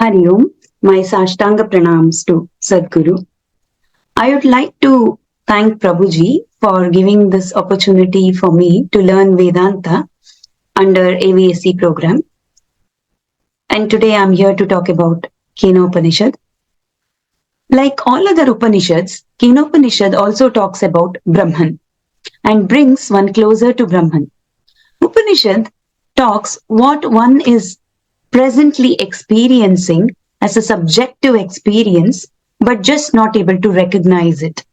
Hari Om, my Sashtanga Pranams to Sadguru. I would like to thank Prabhuji for giving this opportunity for me to learn Vedanta under AVSC program. And today I'm here to talk about Kena Upanishad. Like all other Upanishads, Kena Upanishad also talks about Brahman and brings one closer to Brahman. Upanishad talks what one is presently experiencing as a subjective experience, but just not able to recognize it.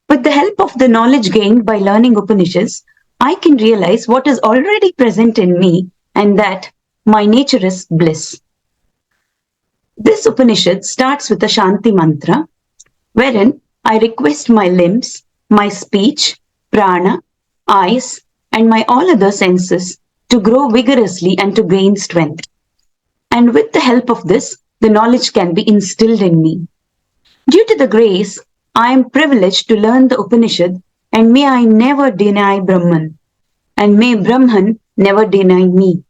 With the help of the knowledge gained by learning Upanishads, I can realize what is already present in me and that my nature is bliss. This Upanishad starts with a Shanti mantra, wherein I request my limbs, my speech, prana, eyes, and my all other senses to grow vigorously and to gain strength. And with the help of this, the knowledge can be instilled in me. Due to the grace, I am privileged to learn the Upanishad, and may I never deny Brahman, and may Brahman never deny me.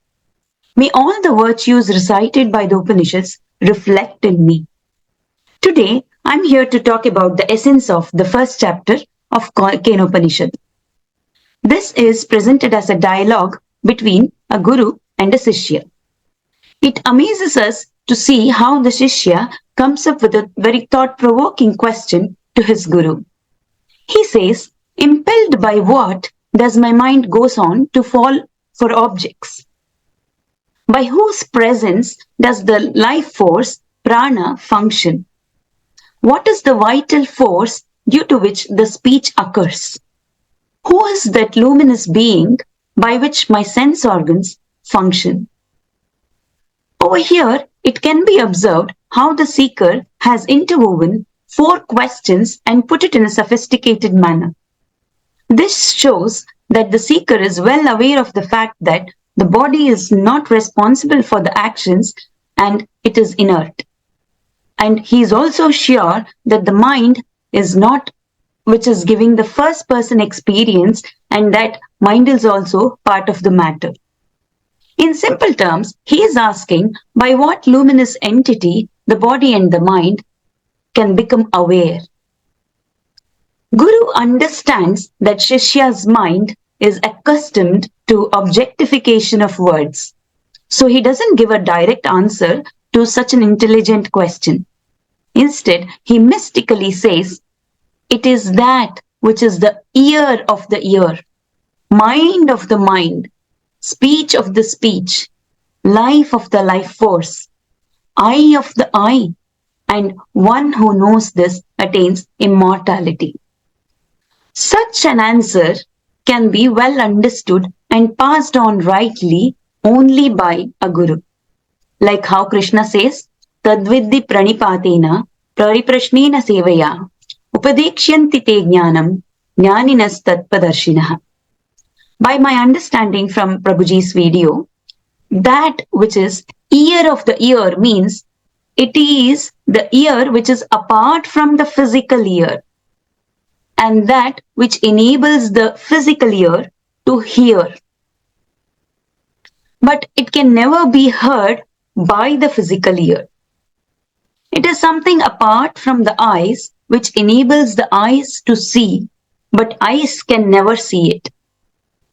May all the virtues recited by the Upanishads reflect in me. Today, I'm here to talk about the essence of the first chapter of Kena Upanishad. This is presented as a dialogue between a guru and a Shishya. It amazes us to see how the Shishya comes up with a very thought-provoking question to his guru. He says, impelled by what does my mind goes on to fall for objects? By whose presence does the life force, prana, function? What is the vital force due to which the speech occurs? Who is that luminous being by which my sense organs function? Over here, it can be observed how the seeker has interwoven 4 questions and put it in a sophisticated manner. This shows that the seeker is well aware of the fact that the body is not responsible for the actions and it is inert. And he is also sure that the mind is not, which is giving the first person experience, and that mind is also part of the matter. In simple terms, he is asking by what luminous entity the body and the mind can become aware. Guru understands that Shishya's mind is accustomed to objectification of words. So he doesn't give a direct answer to such an intelligent question. Instead, he mystically says, it is that which is the ear of the ear, mind of the mind, speech of the speech, life of the life force, eye of the eye, and one who knows this attains immortality. Such an answer can be well understood and passed on rightly only by a guru. Like how Krishna says, Tadviddi pranipatena pariprashnena sevaya upadeksyanti te jnanam jnaninas tatpadarshinaha. By my understanding from Prabhuji's video, that which is ear of the ear means it is the ear which is apart from the physical ear, and that which enables the physical ear to hear. But it can never be heard by the physical ear. It is something apart from the eyes which enables the eyes to see, but eyes can never see it.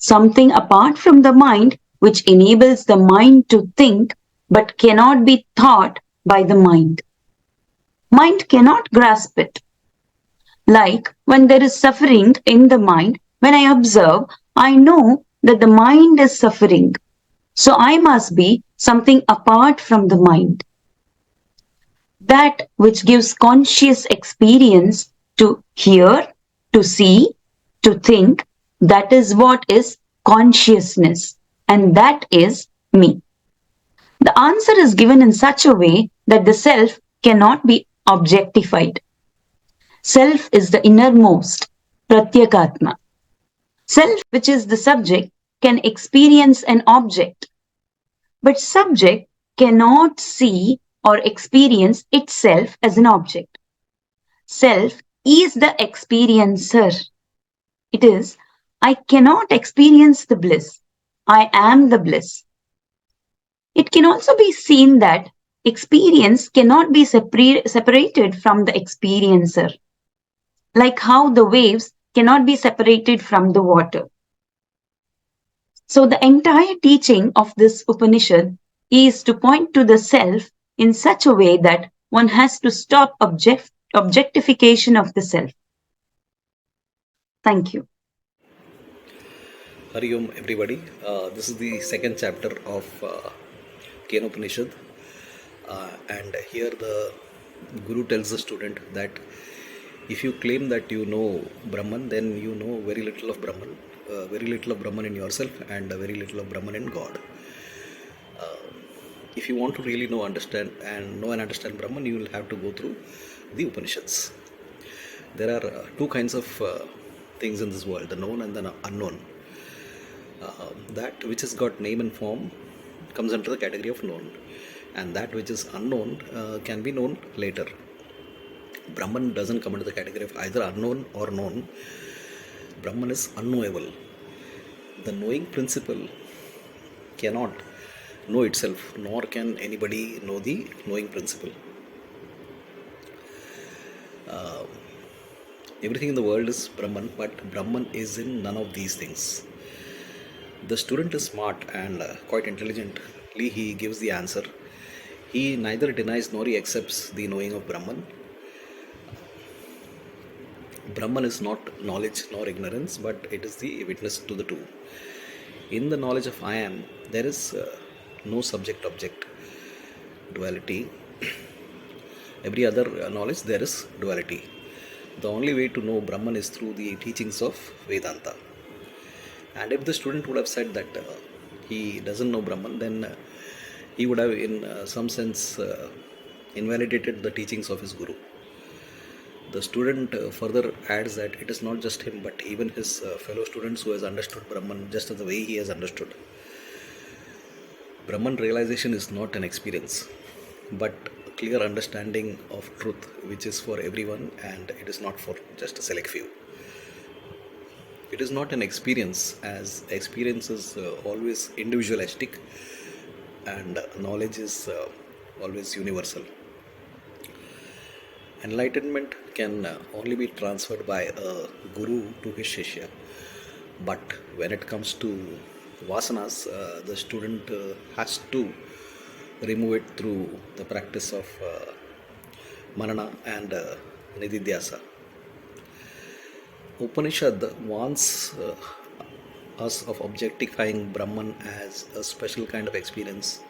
Something apart from the mind which enables the mind to think but cannot be thought by the mind. Mind cannot grasp it. Like when there is suffering in the mind, when I observe, I know that the mind is suffering. So I must be something apart from the mind. That which gives conscious experience to hear, to see, to think, that is what is consciousness, and that is me. The answer is given in such a way that the self cannot be objectified. Self is the innermost, pratyekatma. Self, which is the subject, can experience an object, but subject cannot see or experience itself as an object. Self is the experiencer. It is, I cannot experience the bliss. I am the bliss. It can also be seen that experience cannot be separated from the experiencer, like how the waves cannot be separated from the water. So the entire teaching of this Upanishad is to point to the self in such a way that one has to stop objectification of the self. Thank you. Hari Om, everybody. This is the second chapter of Kena Upanishad, and here the Guru tells the student that if you claim that you know Brahman, then you know very little of Brahman, very little of Brahman in yourself, and very little of Brahman in God. If you want to really know and understand Brahman, you will have to go through the Upanishads. There are two kinds of things in this world: the known and the unknown. That which has got name and form comes under the category of known, and that which is unknown can be known later. Brahman doesn't come under the category of either unknown or known. Brahman is unknowable. The knowing principle cannot know itself, nor can anybody know the knowing principle. Everything in the world is Brahman, but Brahman is in none of these things. The student is smart and quite intelligently he gives the answer. He neither denies nor he accepts the knowing of Brahman. Brahman is not knowledge nor ignorance, but it is the witness to the two. In the knowledge of I am, there is no subject-object duality. Every other knowledge, there is duality. The only way to know Brahman is through the teachings of Vedanta. And if the student would have said that he doesn't know Brahman, then he would have in some sense invalidated the teachings of his Guru. The student further adds that it is not just him, but even his fellow students who has understood Brahman just as the way he has understood. Brahman realization is not an experience, but a clear understanding of truth, which is for everyone and it is not for just a select few. It is not an experience, as experience is always individualistic and knowledge is always universal. Enlightenment can only be transferred by a guru to his shishya, but when it comes to vasanas, the student has to remove it through the practice of manana and nididhyasa. Upanishad warns us of objectifying Brahman as a special kind of experience,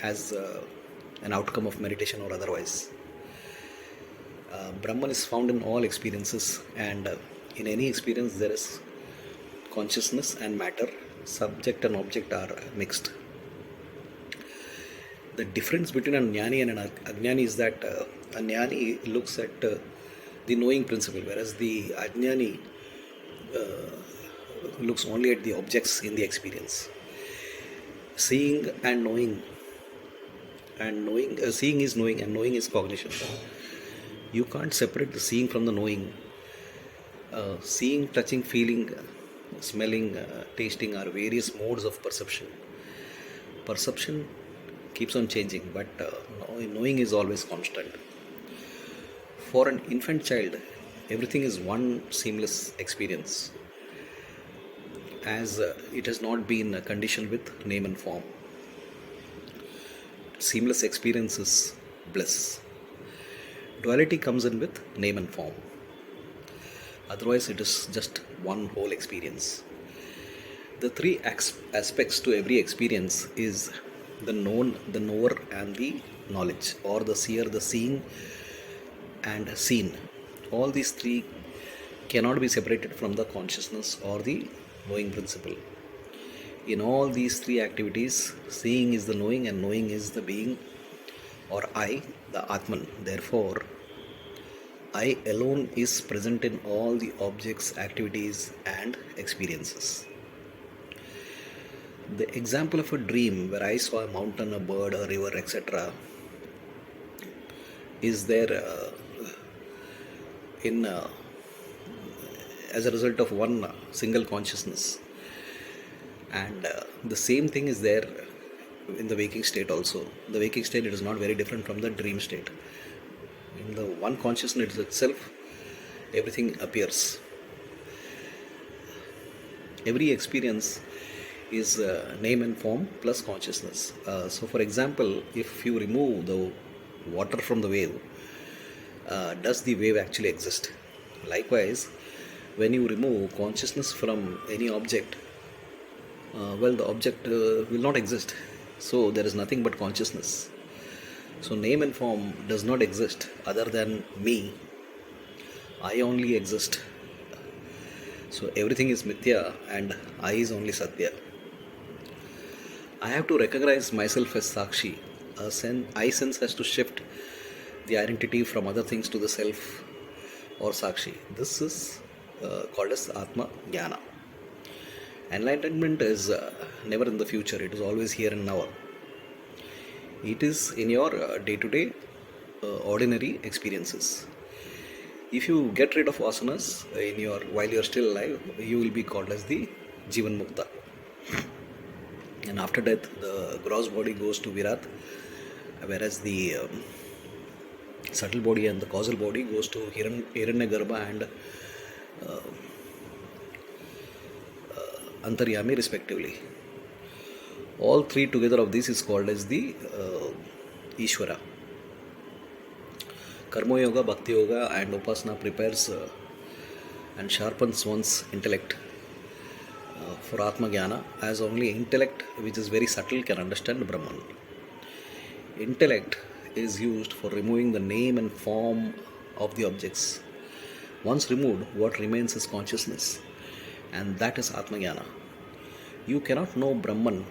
as an outcome of meditation or otherwise. Brahman is found in all experiences, and in any experience there is consciousness and matter. Subject and object are mixed. The difference between a jnani and an ajnani is that a jnani looks at the knowing principle, whereas the ajnani looks only at the objects in the experience. Seeing and knowing, seeing is knowing and knowing is cognition. You can't separate the seeing from the knowing. Seeing, touching, feeling, smelling, tasting are various modes of perception. Perception keeps on changing, but knowing is always constant. For an infant child, everything is one seamless experience, as it has not been conditioned with name and form. Seamless experience is bliss. Duality comes in with name and form. Otherwise, it is just one whole experience. The three aspects to every experience is the known, the knower, and the knowledge, or the seer, the seeing, and seen. All these three cannot be separated from the consciousness or the knowing principle. In all these three activities, seeing is the knowing and knowing is the being or I, the Atman. Therefore, I alone is present in all the objects, activities, and experiences. The example of a dream where I saw a mountain, a bird, a river, etc., is there as a result of one single consciousness, and the same thing is there in the waking state also. The waking state, it is not very different from the dream state. In the one consciousness itself, everything appears. Every experience is name and form plus consciousness. So, for example, if you remove the water from the wave, does the wave actually exist? Likewise, when you remove consciousness from any object, well, the object will not exist. So, there is nothing but consciousness. So, name and form does not exist other than me. I only exist. So, everything is mithya and I is only satya. I have to recognize myself as Sakshi. I sense has to shift the identity from other things to the self or Sakshi. This is called as Atma Jnana. Enlightenment is never in the future, it is always here and now. It is in your day to day ordinary experiences. If you get rid of vasanas in your while you are still alive, you will be called as the Jivan Mukta. And after death, the gross body goes to Virat, whereas the subtle body and the causal body goes to Hiranyagarbha and Antaryami respectively. All three together of this is called as the Ishvara. Karma Yoga, Bhakti Yoga and Upasana prepares and sharpens one's intellect for Atma Jnana, as only intellect, which is very subtle, can understand Brahman. Intellect is used for removing the name and form of the objects. Once removed, what remains is consciousness, and that is Atma Jnana. You cannot know Brahman,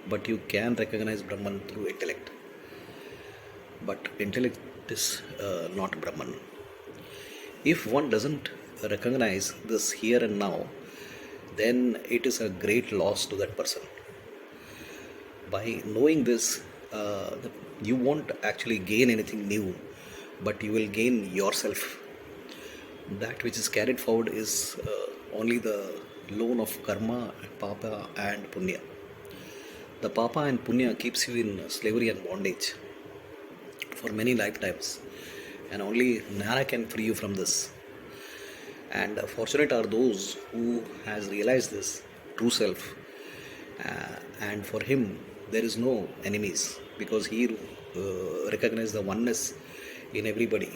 but you can recognize Brahman through intellect. But intellect is not Brahman. If one doesn't recognize this here and now, then it is a great loss to that person. By knowing this, you won't actually gain anything new, but you will gain yourself. That which is carried forward is only the loan of karma, papa and punya. The papa and punya keeps you in slavery and bondage for many lifetimes, and only Jnana can free you from this. And fortunate are those who has realized this true self, and for him there is no enemies, because he recognizes the oneness in everybody.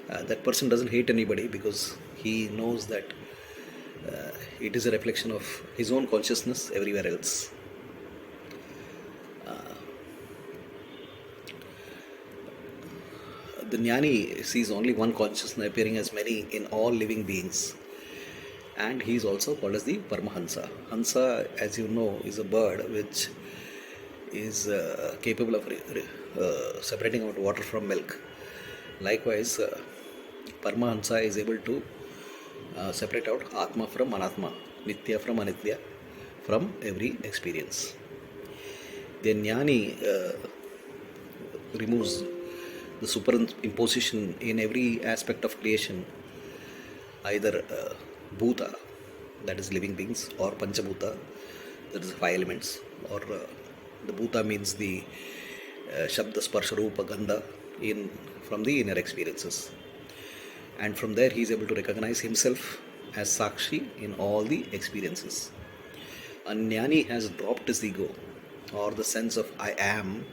That person doesn't hate anybody because he knows that it is a reflection of his own consciousness everywhere else. The Jnani sees only one consciousness appearing as many in all living beings, and he is also called as the Paramahansa. Hansa, as you know, is a bird which is capable of separating out water from milk. Likewise, Paramahansa is able to separate out Atma from Anatma, Nitya from Anitya, from every experience. The Jnani removes the superimposition in every aspect of creation, either Bhuta, that is living beings, or Panchabhuta, that is 5 elements, or the Bhuta means the Shabda, Sparsha, Rupa, Gandha from the inner experiences. And from there he is able to recognize himself as Sakshi in all the experiences. A Jnani has dropped his ego or the sense of I am,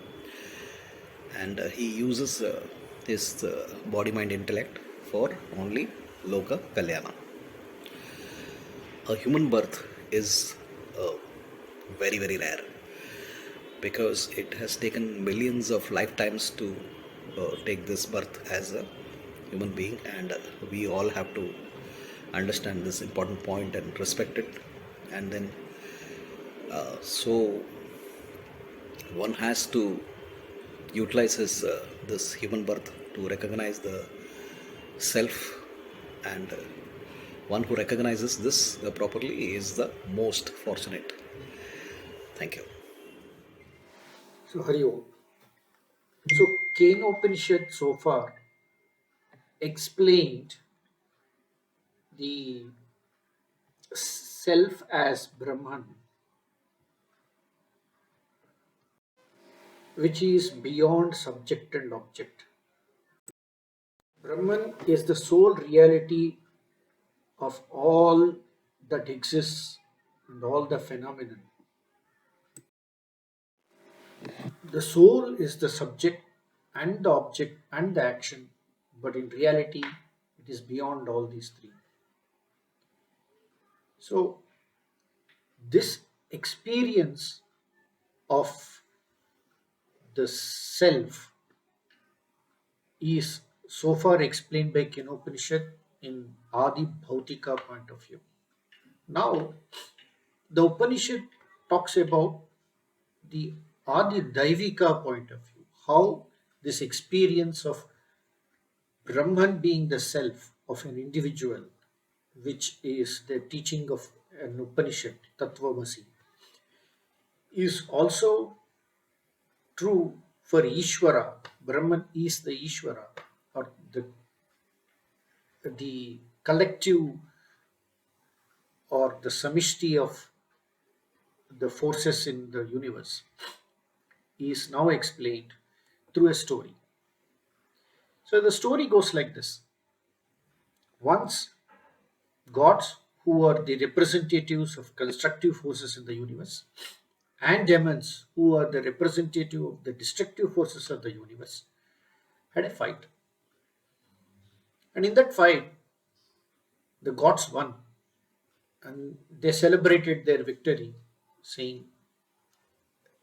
and he uses his body, mind, intellect for only Loka Kalyana. A human birth is very, very rare, because it has taken millions of lifetimes to take this birth as a human being, and we all have to understand this important point and respect it. And then so one has to utilize this human birth to recognize the self, and one who recognizes this properly is the most fortunate. Thank you. So, Hari Om. So, Upanishad so far explained the self as Brahman. which is beyond subject and object. Brahman is the sole reality of all that exists and all the phenomenon. The soul is the subject and the object and the action, but in reality, it is beyond all these three. So, this experience of the self is so far explained by Kenopanishad in Adi Bhautika point of view. Now, the Upanishad talks about the Adi Daivika point of view, how this experience of Brahman being the self of an individual, which is the teaching of an Upanishad, Tattvamasi, is also true for Ishvara. Brahman is the Ishvara, or the collective or the samishti of the forces in the universe, is now explained through a story. So the story goes like this. Once, gods, who are the representatives of constructive forces in the universe, and demons, who are the representative of the destructive forces of the universe, had a fight. And in that fight, the gods won, and they celebrated their victory, saying,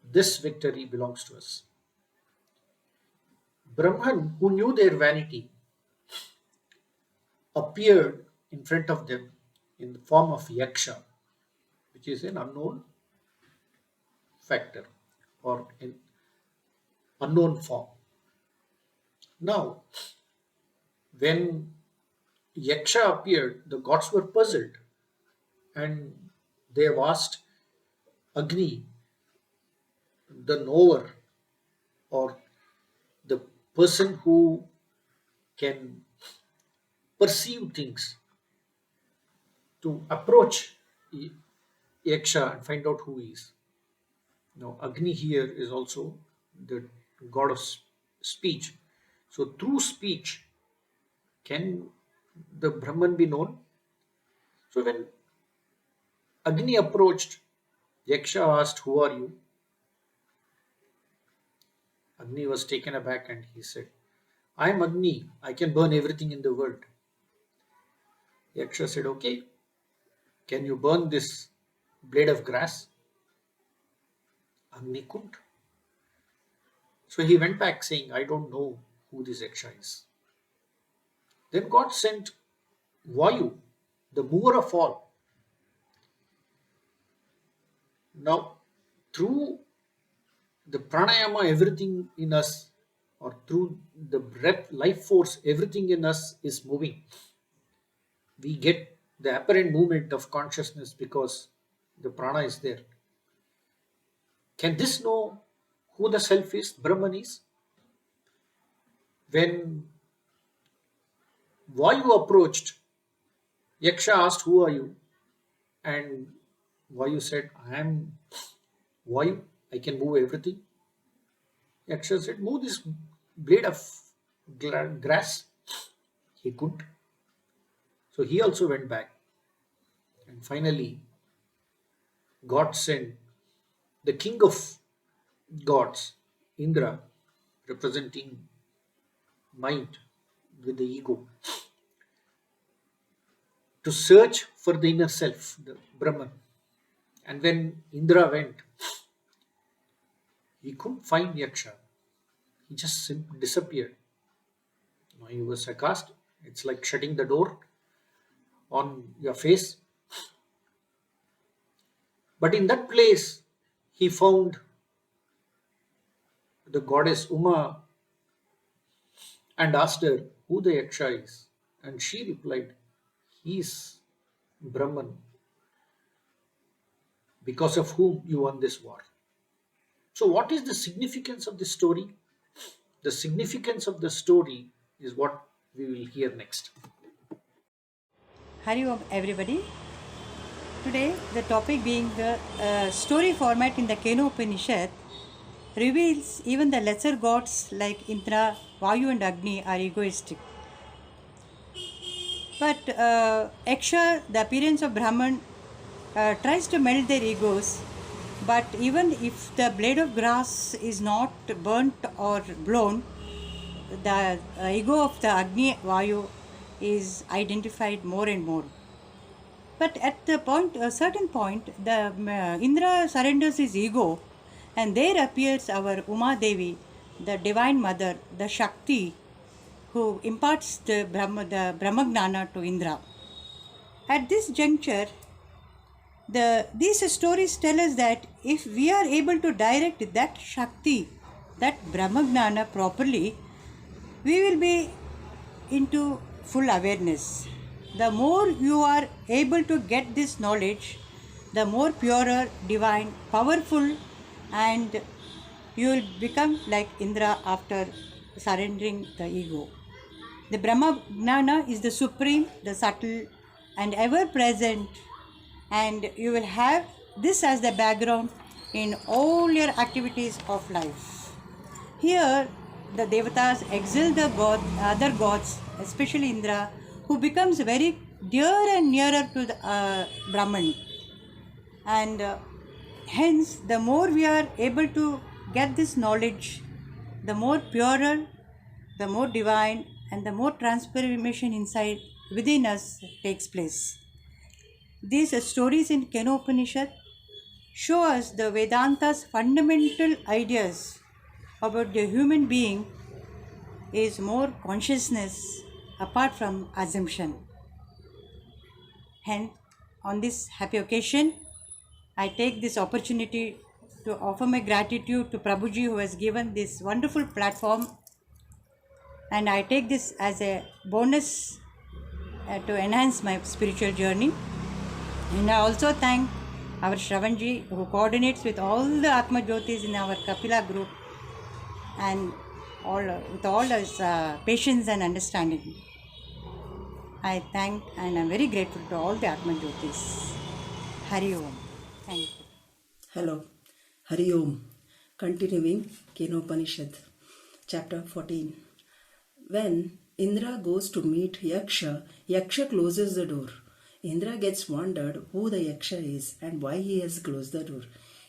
"This victory belongs to us." Brahman, who knew their vanity, appeared in front of them in the form of Yaksha, which is an unknown factor or an unknown form. Now, when Yaksha appeared, the gods were puzzled, and they have asked Agni, the knower, or the person who can perceive things, to approach Yaksha and find out who he is. Now, Agni here is also the god of speech. So, through speech, can the Brahman be known? So, when Agni approached, Yaksha asked, "Who are you?" Agni was taken aback and he said, "I am Agni. I can burn everything in the world." Yaksha said, "Okay, can you burn this blade of grass?" Agni couldn't. So he went back saying, "I don't know who this Yaksha is." Then God sent Vayu, the mover of all. Now, through the pranayama, everything in us, or through the breath, life force, everything in us is moving. We get the apparent movement of consciousness because the prana is there. Can this know who the self is, Brahman is? When Vayu approached, Yaksha asked, "Who are you?" And Vayu said, "I am Vayu. I can move everything." Yaksha said, "Move this blade of grass." He couldn't. So he also went back. And finally, God sent the king of gods, Indra, representing mind with the ego, to search for the inner self, the Brahman. And when Indra went, he couldn't find Yaksha. He just disappeared. Now he was aghast. It's like shutting the door on your face. But in that place, he found the goddess Uma and asked her who the Yaksha is. And she replied, "He is Brahman, because of whom you won this war." So, what is the significance of this story? The significance of the story is what we will hear next. Hari Om everybody. Today the topic being the story format in the Keno Upanishad reveals even the lesser gods like Indra, Vayu and Agni are egoistic. But Yaksha, the appearance of Brahman, tries to melt their egos. But even if the blade of grass is not burnt or blown, the ego of the Agni Vayu is identified more and more. But at a certain point, the Indra surrenders his ego, and there appears our Uma Devi, the divine mother, the Shakti, who imparts the Brahmagnana to Indra. At this juncture, these stories tell us that if we are able to direct that Shakti, that Brahmagnana properly, we will be into full awareness. The more you are able to get this knowledge, the more purer, divine, powerful, and you will become like Indra after surrendering the ego. The Brahma Gnana is the supreme, the subtle, and ever present, and you will have this as the background in all your activities of life. Here, the Devatas exil the other gods, especially Indra, who becomes very dear and nearer to the Brahman. And hence, the more we are able to get this knowledge, the more purer, the more divine, and the more transformation inside within us takes place. These stories in Kena Upanishad show us the Vedanta's fundamental ideas about the human being is more consciousness apart from assumption. Hence, on this happy occasion, I take this opportunity to offer my gratitude to Prabhuji who has given this wonderful platform, and I take this as a bonus to enhance my spiritual journey. And I also thank our Shravanji who coordinates with all the Atma Jyotis in our Kapila group and with all his patience and understanding. I thank and I am very grateful to all the Atma Jyotis. Hari Om. Thank you. Hello, Hari Om. Continuing Kenopanishad, chapter 14. When Indra goes to meet Yaksha, Yaksha closes the door. Indra gets wondered who the Yaksha is and why he has closed the door.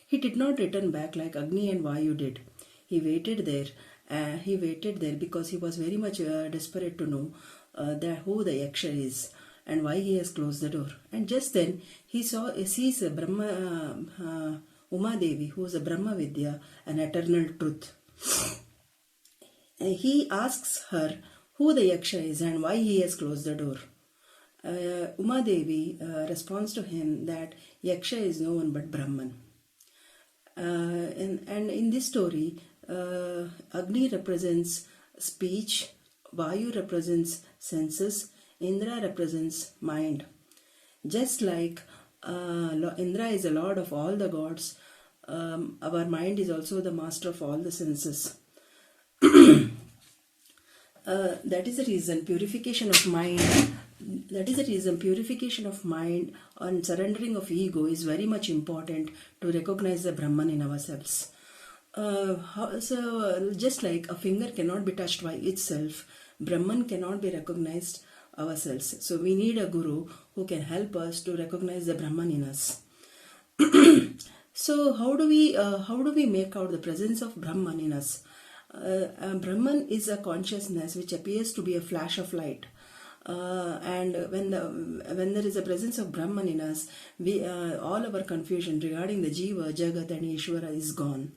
He did not return back like Agni and Vayu did. He waited there because he was very much desperate to know who the Yaksha is and why he has closed the door. And just then he sees Uma Devi, who is a Brahma Vidya, an eternal truth. He asks her who the Yaksha is and why he has closed the door. Uma Devi responds to him that Yaksha is no one but Brahman. And in this story, Agni represents speech, Vayu represents senses, Indra represents mind. Just like Indra is the lord of all the gods, our mind is also the master of all the senses. That is the reason purification of mind and surrendering of ego is very much important to recognize the Brahman in ourselves. So just like a finger cannot be touched by itself, Brahman cannot be recognized ourselves. So we need a guru who can help us to recognize the Brahman in us. So how do we make out the presence of Brahman in us? Brahman is a consciousness which appears to be a flash of light. And when there is a presence of Brahman in us, all our confusion regarding the Jiva, Jagat and Ishvara is gone.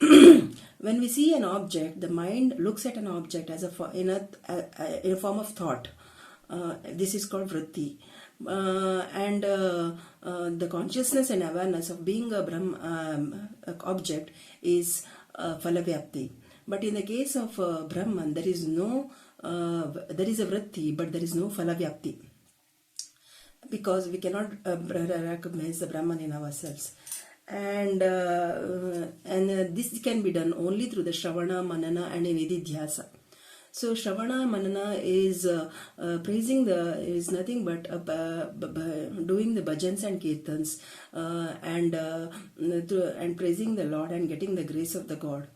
When we see an object, the mind looks at an object as in a form of thought. This is called vritti. And the consciousness and awareness of being a object is phalavyapti. But in the case of Brahman, there is a vritti, but there is no phalavyapti, because we cannot recognize the Brahman in ourselves. And this can be done only through the Shravana, Manana and Nididhyasa. So Shravana Manana is praising is nothing but doing the bhajans and kirtans and praising the Lord and getting the grace of the God.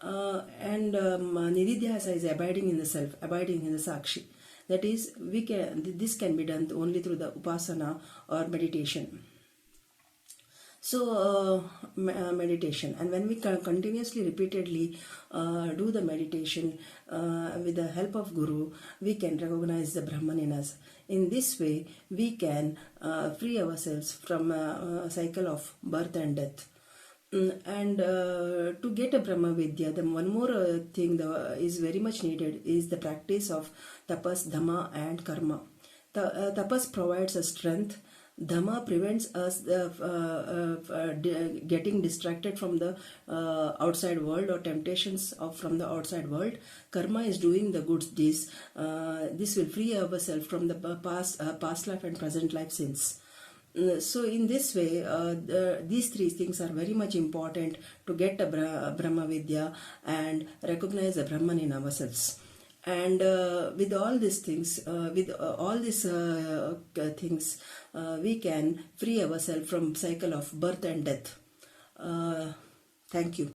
Nididhyasa is abiding in the self, abiding in the sakshi. That is, this can be done only through the upasana or meditation. So meditation, and when we continuously, repeatedly do the meditation with the help of Guru, we can recognize the Brahman in us. In this way, we can free ourselves from a cycle of birth and death. And to get a Brahma Vidya, the one more thing is very much needed is the practice of tapas, dhamma and karma. Tapas provides us strength. Dhamma prevents us getting distracted from the outside world or temptations from the outside world. Karma is doing the good deeds. This will free ourselves from the past life and present life sins. So in this way, these three things are very much important to get a Brahma Vidya and recognize the Brahman in ourselves. And with all these things, we can free ourselves from cycle of birth and death. Thank you.